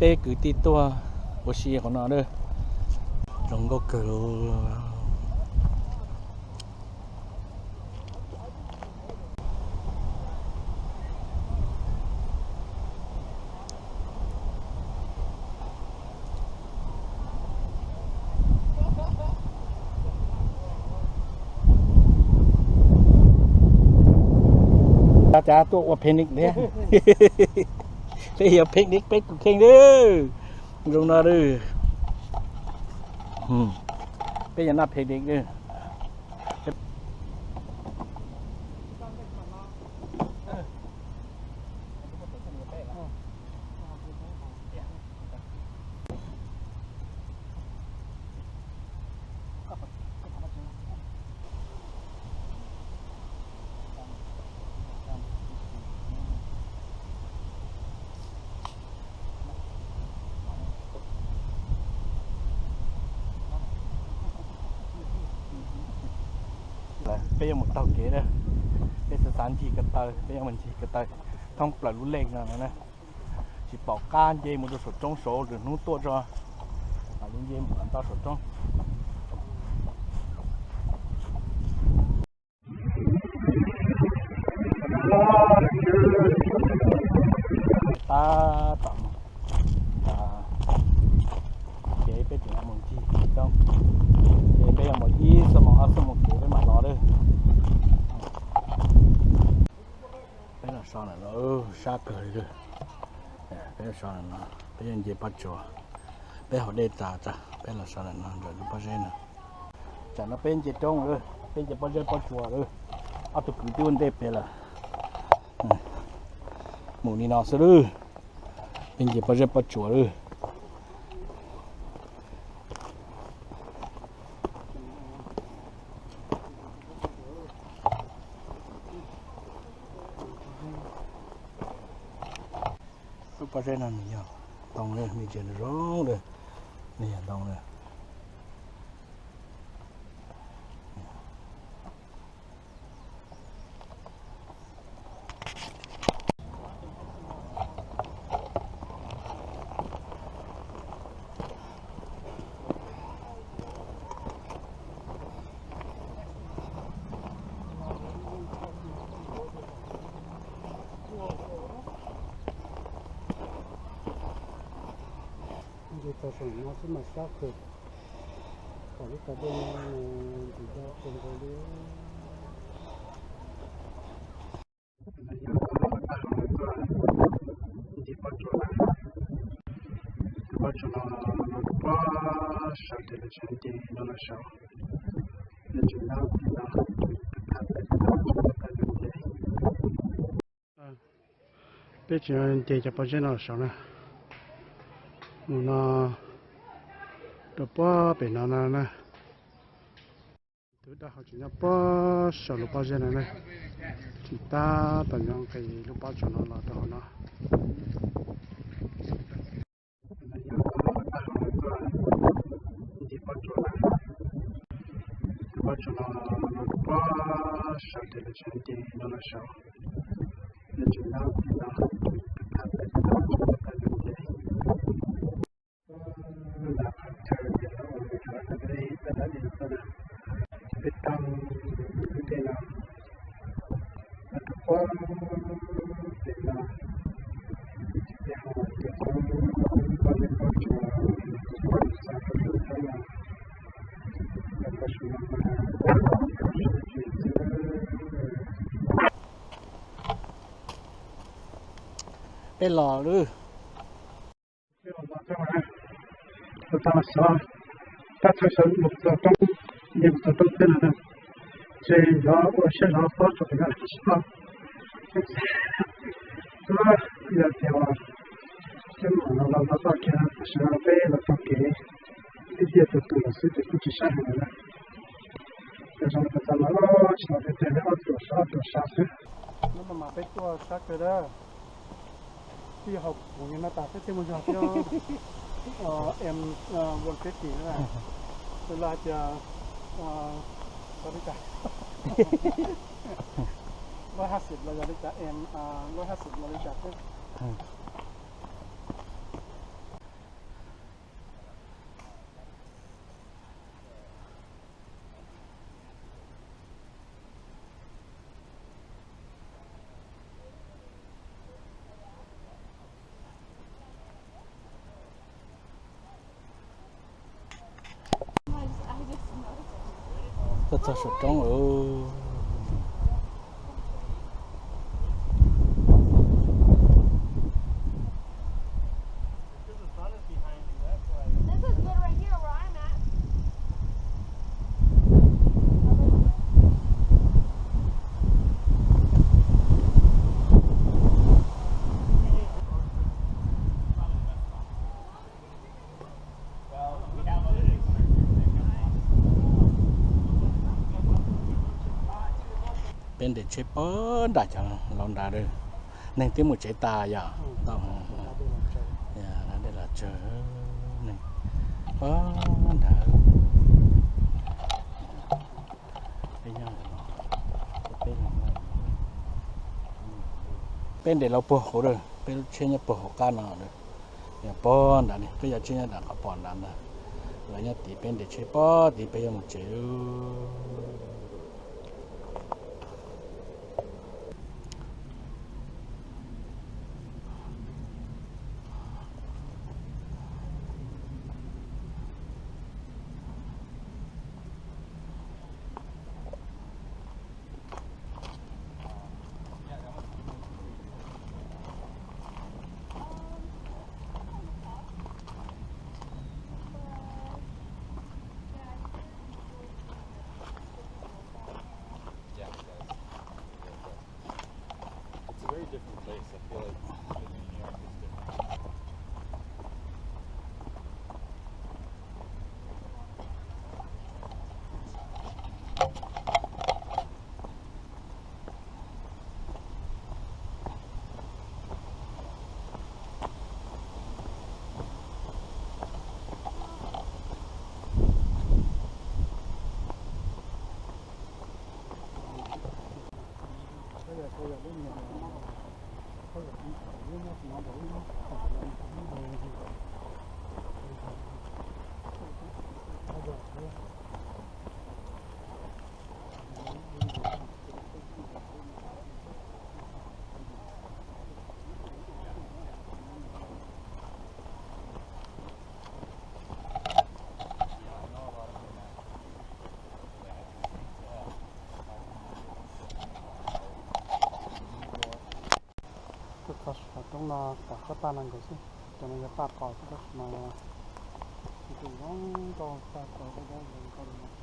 bé cứ tí tua bố xì của nó đây trong có cờ chaตัวว่าเพนิกเนี่ยไปเหี่ยวเพนิกไปกูเข่งเด้อลงนาเด้อไปอย่างน่าเพนิกเด้อไปยังหมดเตาเก๋เด้อไปสถานที่กระเตยไปยังมันที่กระเตยท่องปลาลุ้นเล็กนะchỉ bỏ can dây một số trong số rồi nút tua cho à luôn dây một tao số trong ta tầm kế bên chỗ một chi trong kế bên một chi xong một kế bên mặt đó đây bên là sao này nó xa cười rồi bé sao này nó bé nhân gì bắt chùa bé họ đây ta bé là sao này nó rồi nó bắt lên nè chả nó bên gì trong rồi bên gì bắt chùa rồi áp tụi cứ tiêu đây bé là mù ni nào sơ rồi bên gì bắt chùa rồi bắt lên là nhiều tông lên mình chuyển rong rồi nè tông rồi cái phần nó sẽ mà sát được còn cái bên thì cho cùng với đứa bây giờ thì cho bao nhiêu nó sao nè nó được bao bên nó nè từ đó họ chỉ nhớ bao số lúc bao nhiêu này thì ta tận dụng cái lúc bao nhiêu nó là đó nó bên lò nữa ta sao ta thấy sao một trong những trong cái này thì nó sẽ nó có cho cái này sao rồi giờ thì cái mà nó làm sao cái sẽ nó về là cái cái gì đó tụi nó sẽ chỉ sai rồi đó cái trong cái ta nó sẽ nó sẽ nó được sao nó mà biết tua sao cái đó đi học của người ta sẽ thêm một học cho em buồn phết gì nữa này tôi là chờ có đi cả 150เราจะได้จากเอ็ม150เราได้จาก sao sụt trống ở bên để chế bớt đã chẳng lon đã được nên tiếng một chế ta giờ tao đây là chờ này đã bên đểเราปวดเลยเป็นเช่นนี้ปวดกันน่ะเลยอย่าป้อนด่านี่ก็อย่าเช่นนี้ด่าก็ป้อนด่านะแล้วเนี่ยตีเป็นเด็กเช่ป้อตีไปยังเจ้าdifferent place. I feel like living in New York is different. Trong là cả các ta năng của cho nên các bạn có các mà thì nó to ta có cái đó mình có được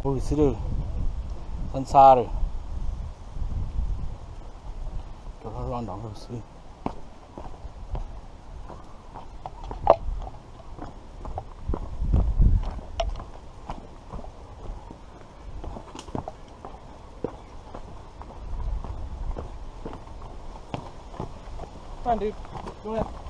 ôi xí được thân xa rồi cho nó loan đóng rồi xí Fine, dude. Go ahead.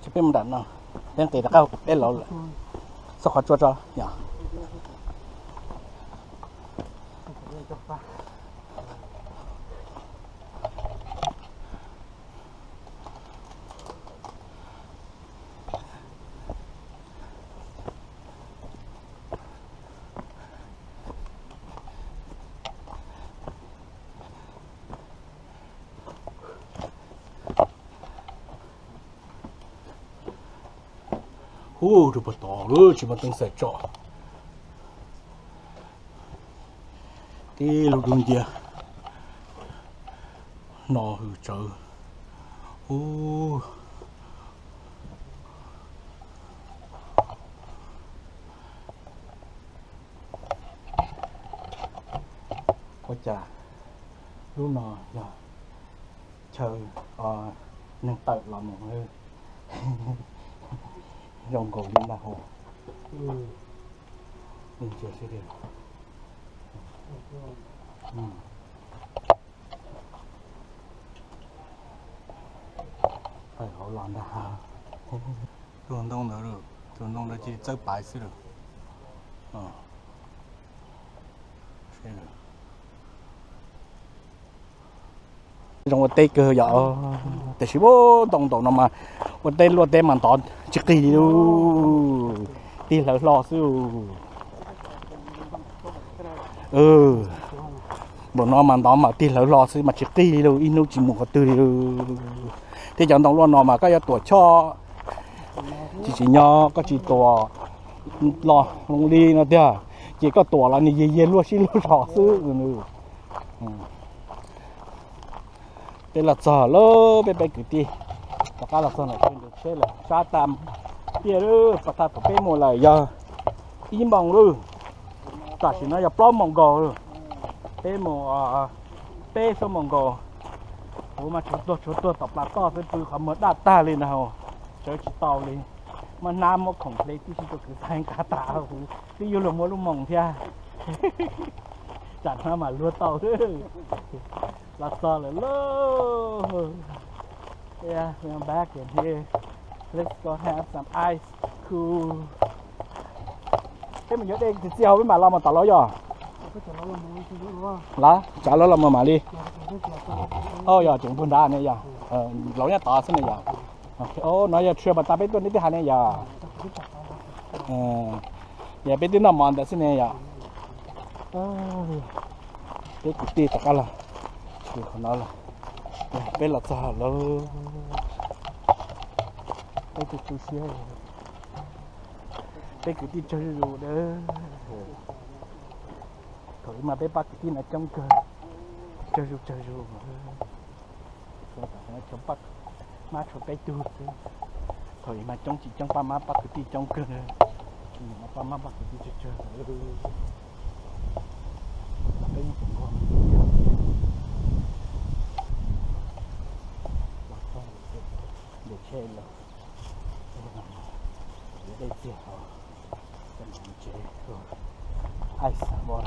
chỉ biết một đợt nào đến tỷ là cao bé lỗ sao khó chua cho nhỉ hú, chụp bắt to rồi, chụp bắt từng sợi trọ, đi lục đường kia, nọ hư chờ, hú, có chả, lúc nọ giờ chờ, nâng tự làm một hơi. Rồng cổ lên bà hồ mình chưa sẽ được phải có làm đã tuần đông nữa được tuần đông đó chỉ chơi bài sẽ được sẽ được trong một tay cơ giờ để xíu bố tổng tổng mà một tay luôn tay màn tòn chỉ kỳ luôn đi là lo xíu bọn nó màn tòn mà đi là lo xíu mà chỉ kỳ luôn inu chỉ một cái từ thì chẳng tổng luôn nó mà cái tuổi cho chỉ nhỏ có chỉ tuổi lo lông đi nó thế chỉ có tuổi là như gì luôn xíu luôn rõ xíu nữa đây là giờ lơ bên bên cái gì và cái là son này trên được xe là sa tam kia đó và ta phải bên một lại giờ im bằng luôn cả chỉ nó giờ plom mong gò rồi bên một bên số mong gò ủa mà chúng tôi tập là to với từ không mất đắt ta lên nào chơi chỉ tàu lên mà nam một khổng lồ tí tôi cứ thành cả tạ cái yêu là mua lúc mong thia chẳng mà lúa tàu đấy là so là low. Yeah, we're back in here. Let's go have some ice cool. Thế mình nhớ đây thì siêu với mà lo mà tao lo rồi. Lá, trả lo làm mà đi. Giờ chúng buôn đa này giờ. Lẩu nhà tao xin này giờ. Nói giờ chưa mà ta biết tôi đi hai này giờ. Giờ biết đến năm mòn đã xin này giờ. Cái cục ti tất cả là thì còn nói là bên là sao là cái cục xíu cái cục ti chơi rồi đó thôi mà bên bác ti là trong cơ chơi rồi nó trong bác má cho cái tu thôi mà trong chỉ trong ba má bác ti trong cơ mà ba má bác ti chơi đây cũng còn để chơi là đây tiền họ cần chế rồi ai sợ bỏ